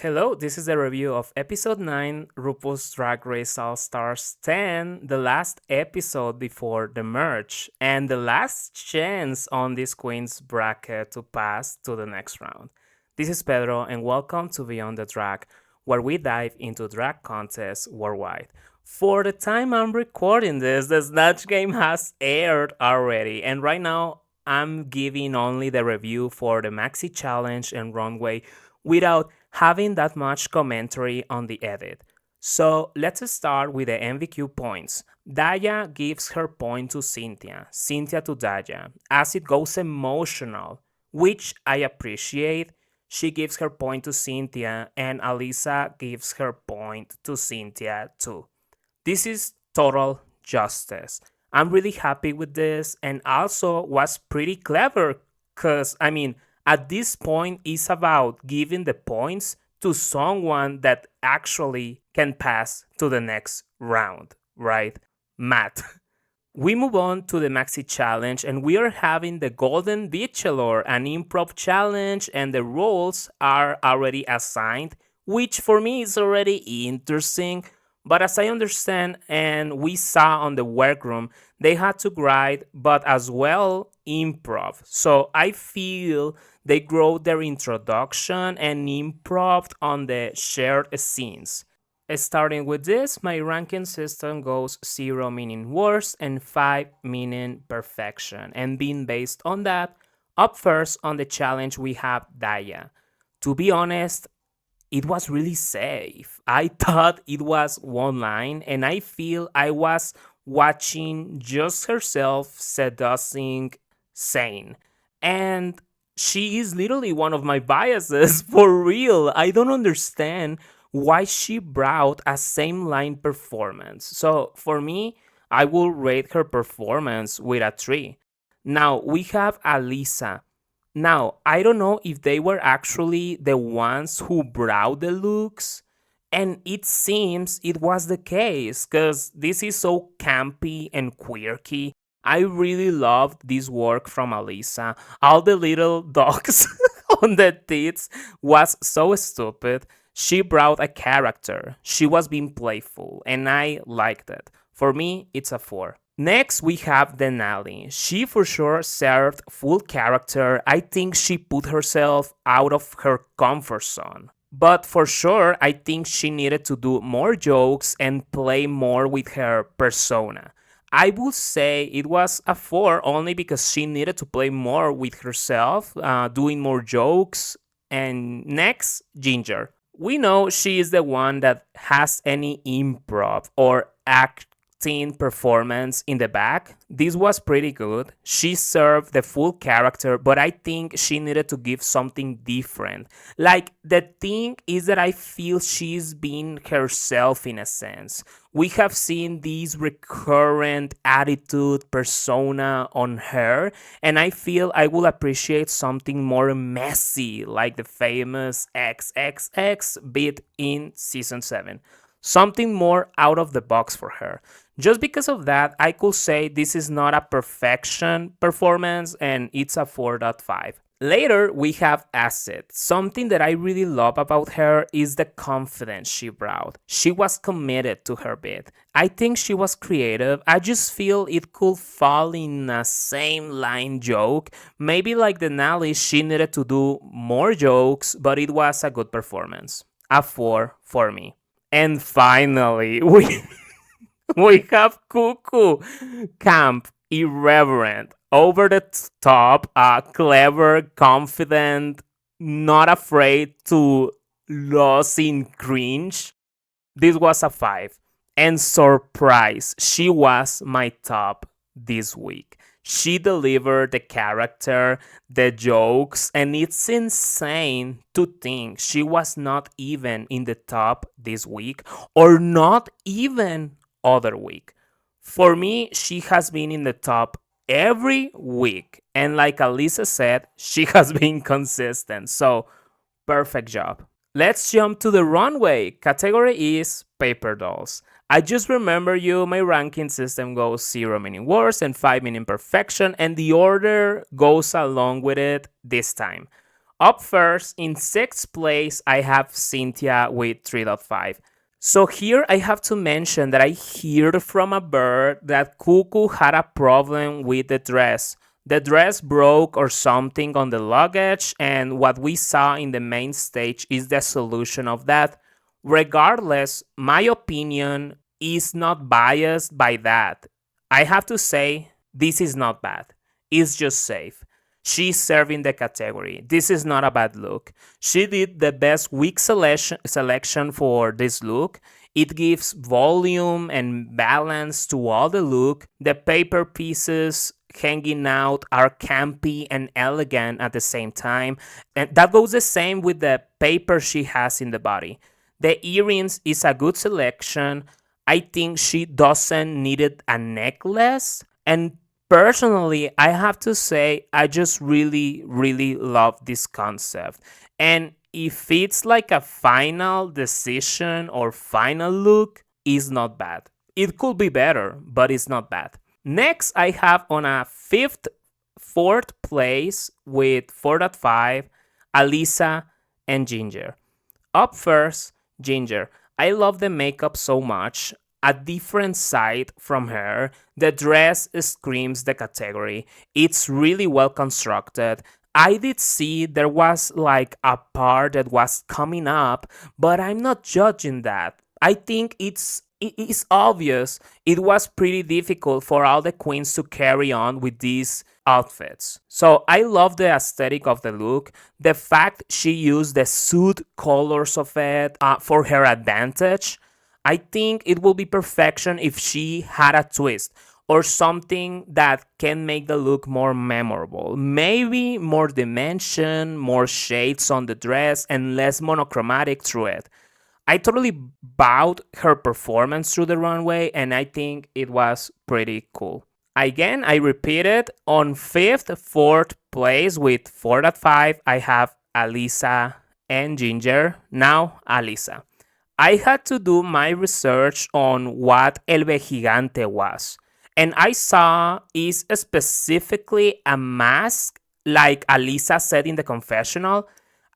Hello, this is a review of episode 9, RuPaul's Drag Race All Stars 10, the last episode before the merge, and the last chance on this queen's bracket to pass to the next round. This is Pedro, and welcome to Beyond the Drag, where we dive into drag contests worldwide. For the time I'm recording this, the Snatch Game has aired already, and right now I'm giving only the review for the Maxi Challenge and Runway without having that much commentary on the edit. So let's start with the MVQ points. Daya gives her point to Cynthia, Cynthia to Daya, as it goes emotional, which I appreciate. She gives her point to Cynthia, and Alyssa gives her point to Cynthia too. This is total justice. I'm really happy with this, and also was pretty clever because, at this point, it's about giving the points to someone that actually can pass to the next round, right? Matt. We move on to the Maxi Challenge, and we are having the Golden Bitchelor, an improv challenge, and the roles are already assigned, which for me is already interesting. But as I understand, and we saw on the workroom, they had to grade, but as well improv. So I feel they grow their introduction and improv on the shared scenes. Starting with this, my ranking system goes 0 meaning worst and 5 meaning perfection. And being based on that, up first on the challenge we have Daya. To be honest, it was really safe. I thought it was one line, and I feel I was watching just herself seducing Sane. And she is literally one of my biases for real. I don't understand why she brought a same line performance. So for me, I will rate her performance with a 3. Now we have Alyssa. Now, I don't know if they were actually the ones who brought the looks, and it seems it was the case because this is so campy and quirky. I really loved this work from Alyssa. All the little dogs on the tits was so stupid. She brought a character. She was being playful, and I liked it. For me, it's a 4. Next, we have Denali. She for sure served full character. I think she put herself out of her comfort zone. But for sure, I think she needed to do more jokes and play more with her persona. I would say it was a 4 only because she needed to play more with herself, doing more jokes. And next, Ginger. We know she is the one that has any improv or act performance in the back. This was pretty good. She served the full character, but I think she needed to give something different. Like, the thing is that I feel she's been herself in a sense. We have seen this recurrent attitude persona on her, and I feel I will appreciate something more messy, like the famous XXX bit in season 7. Something more out of the box for her. Just because of that, I could say this is not a perfection performance and it's a 4.5. Later, we have Acid. Something that I really love about her is the confidence she brought. She was committed to her bit. I think she was creative. I just feel it could fall in a same line joke. Maybe like Denali, she needed to do more jokes, but it was a good performance. A 4 for me. And finally, we have Cuckoo, camp, irreverent, over the top, clever, confident, not afraid to lose in cringe. This was a 5. And surprise, she was my top this week. She delivered the character, the jokes, and it's insane to think she was not even in the top this week or not even other week. For me, she has been in the top every week. And like Alyssa said, she has been consistent. So, perfect job. Let's jump to the runway. Category is paper dolls. I just remember you, my ranking system goes 0 meaning worst and 5 meaning perfection, and the order goes along with it this time. Up first, in sixth place, I have Cynthia with 3.5. So here I have to mention that I heard from a bird that Cuckoo had a problem with the dress. The dress broke or something on the luggage, and what we saw in the main stage is the solution of that. Regardless, my opinion is not biased by that. I have to say, this is not bad. It's just safe. She's serving the category. This is not a bad look. She did the best wig selection for this look. It gives volume and balance to all the look. The paper pieces hanging out are campy and elegant at the same time. And that goes the same with the paper she has in the body. The earrings is a good selection. I think she doesn't needed a necklace. And personally, I have to say, I just really, really love this concept. And if it's like a final decision or final look, it's not bad. It could be better, but it's not bad. Next, I have on a fourth place with 4.5, Alyssa and Ginger. Up first, Ginger. I love the makeup so much. A different side from her. The dress screams the category. It's really well constructed. I did see there was like a part that was coming up, but I'm not judging that. I think it is obvious it was pretty difficult for all the queens to carry on with these outfits. So I love the aesthetic of the look. The fact she used the suit colors of it for her advantage. I think it will be perfection if she had a twist or something that can make the look more memorable. Maybe more dimension, more shades on the dress, and less monochromatic through it. I totally bowed her performance through the runway, and I think it was pretty cool. Again, I repeat it. On fourth place with 4.5, I have Alyssa and Ginger. Now, Alyssa. I had to do my research on what El Gigante was. And I saw is specifically a mask, like Alyssa said in the confessional.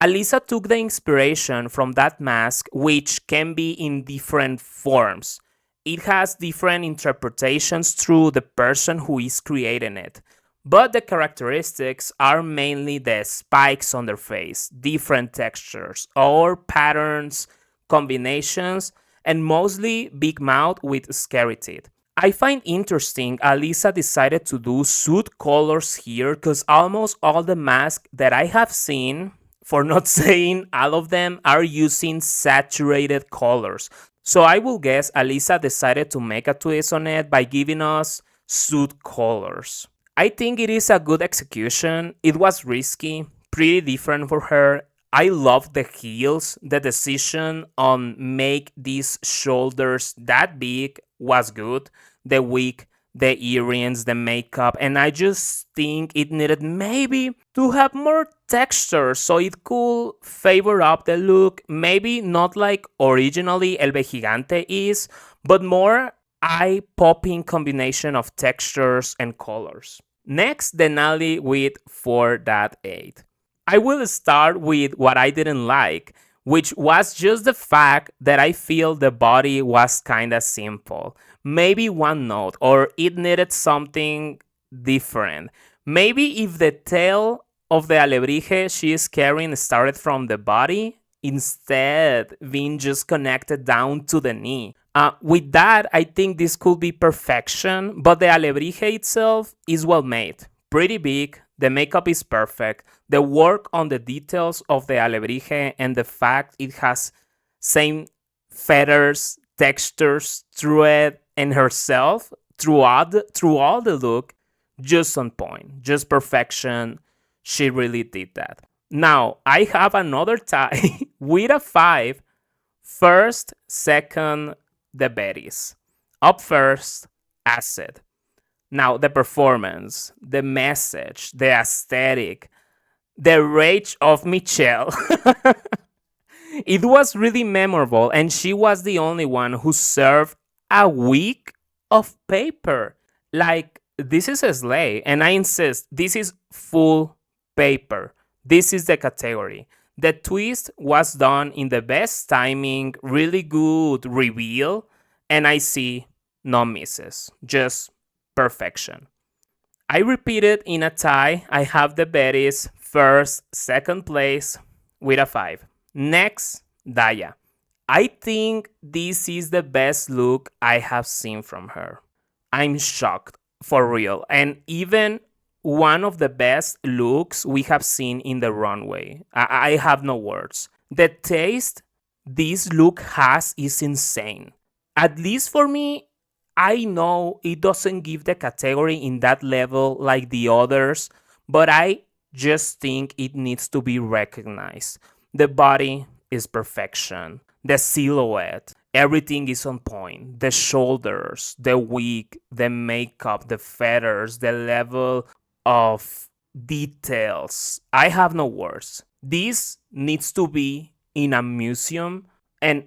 Alyssa took the inspiration from that mask, which can be in different forms. It has different interpretations through the person who is creating it. But the characteristics are mainly the spikes on their face, different textures, or patterns, combinations, and mostly big mouth with scary teeth. I find interesting Alyssa decided to do suit colors here because almost all the masks that I have seen, for not saying all of them, are using saturated colors. So I will guess Alyssa decided to make a twist on it by giving us suit colors. I think it is a good execution. It was risky, pretty different for her. I love the heels. The decision on make these shoulders that big was good. The wig, the earrings, the makeup, and I just think it needed maybe to have more texture so it could favor up the look. Maybe not like originally El Gigante is, but more eye-popping combination of textures and colors. Next, Denali with 4.8. I will start with what I didn't like, which was just the fact that I feel the body was kinda simple. Maybe one note, or it needed something different. Maybe if the tail of the alebrije she is carrying started from the body, instead being just connected down to the knee. With that, I think this could be perfection, but the alebrije itself is well made. Pretty big, the makeup is perfect, the work on the details of the alebrije and the fact it has same feathers, textures through it and herself through all the look, just on point, just perfection. She really did that. Now, I have another tie with a 5. First, second, the Bettys. Up first, Acid. Now, the performance, the message, the aesthetic, the rage of Michelle. It was really memorable, and she was the only one who served a week of paper. Like, this is a sleigh, and I insist, this is full paper. This is the category. The twist was done in the best timing, really good reveal, and I see no misses, just perfection. I repeated in a tie. I have the Betty's first, second place with a 5. Next, Daya. I think this is the best look I have seen from her. I'm shocked, for real. And even one of the best looks we have seen in the runway. I have no words. The taste this look has is insane. At least for me, I know it doesn't give the category in that level like the others, but I just think it needs to be recognized. The body is perfection. The silhouette, everything is on point. The shoulders, the wig, the makeup, the feathers, the level of details. I have no words. This needs to be in a museum, and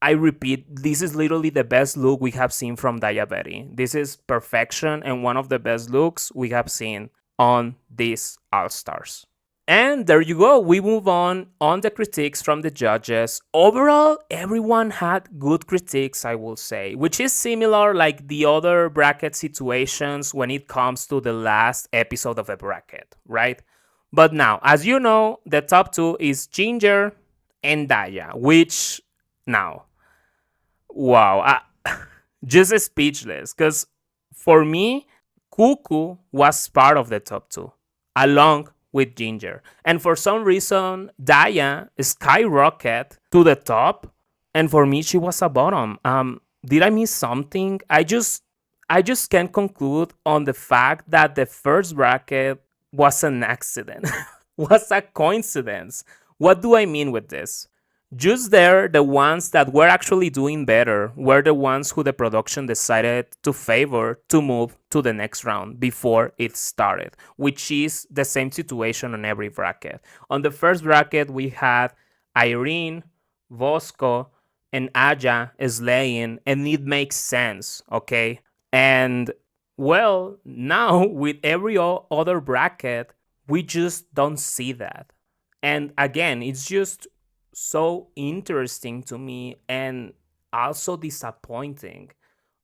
I repeat, this is literally the best look we have seen from Diabetes. This is perfection and one of the best looks we have seen on these All Stars. And there you go. We move on the critiques from the judges. Overall, everyone had good critiques, I will say, which is similar like the other bracket situations when it comes to the last episode of a bracket, right? But now, as you know, the top two is Ginger and Daya, which now, wow, just speechless. Because for me, Cuckoo was part of the top two, along with Ginger. And for some reason, Daya skyrocketed to the top, and for me, she was a bottom. Did I miss something? I just can't conclude on the fact that the first bracket was an accident, was a coincidence. What do I mean with this? Just there, the ones that were actually doing better were the ones who the production decided to favor to move to the next round before it started, which is the same situation on every bracket. On the first bracket, we had Irene, Bosco, and Aja slaying, and it makes sense, okay? And well, now with every other bracket, we just don't see that. And again, it's just so interesting to me and also disappointing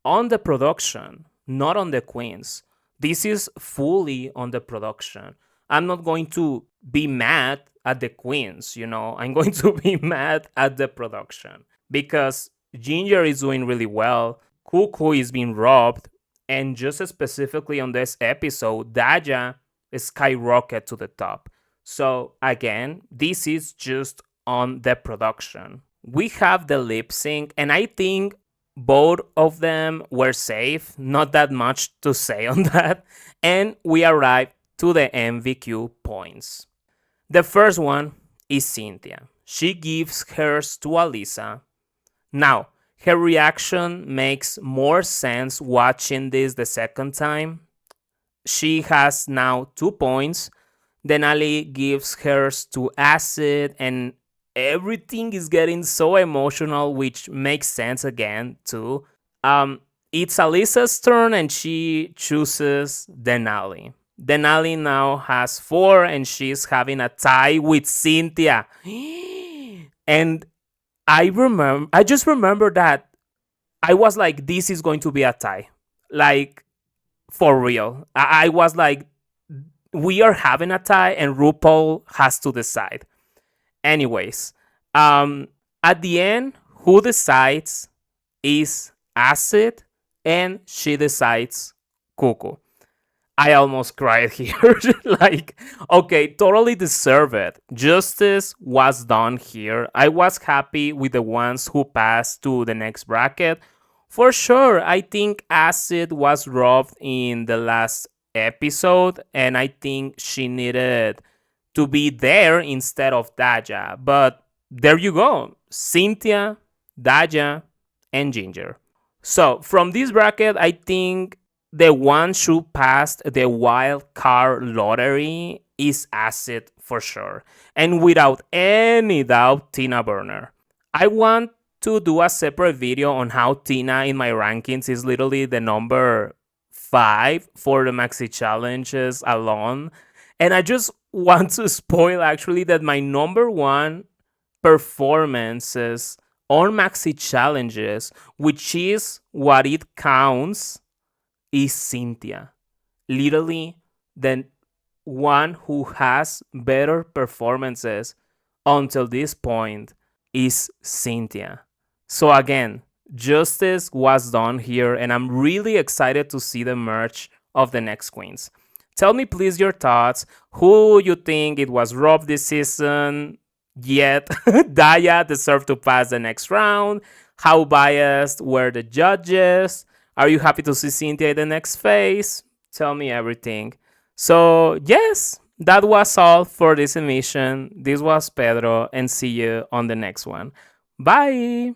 on the production, not on the queens. This is fully on the production. I'm not going to be mad at the queens, I'm going to be mad at the production because Ginger is doing really well. Cuckoo is being robbed. And just specifically on this episode, Daja skyrocketed to the top. So again, this is just on the production. We have the lip sync, and I think both of them were safe. Not that much to say on that. And we arrive to the MVQ points. The first one is Cynthia. She gives hers to Alyssa. Now, her reaction makes more sense watching this the second time. She has now 2 points. Denali gives hers to Acid, and everything is getting so emotional, which makes sense again too. It's Alyssa's turn, and she chooses Denali. Denali now has 4, and she's having a tie with Cynthia. And I just remember that I was like, this is going to be a tie. Like, for real. I was like, we are having a tie and RuPaul has to decide. Anyways, at the end, who decides is Acid, and she decides Cuckoo. I almost cried here. Like, okay, totally deserve it. Justice was done here. I was happy with the ones who passed to the next bracket. For sure, I think Acid was robbed in the last episode, and I think she needed to be there instead of Daja. But there you go. Cynthia, Daja, and Ginger. So from this bracket, I think the one who passed the wild card lottery is Acid for sure. And without any doubt, Tina Burner. I want to do a separate video on how Tina in my rankings is literally the number 5 for the maxi challenges alone. And I just want to spoil actually that my number one performances on maxi challenges, which is what it counts, is Cynthia. Literally, the one who has better performances until this point is Cynthia. So again, justice was done here, and I'm really excited to see the merge of the next queens. Tell me please your thoughts. Who you think it was robbed this season? Yet Daya deserved to pass the next round. How biased were the judges? Are you happy to see Cynthia in the next phase? Tell me everything. So, yes, that was all for this emission. This was Pedro, and see you on the next one. Bye!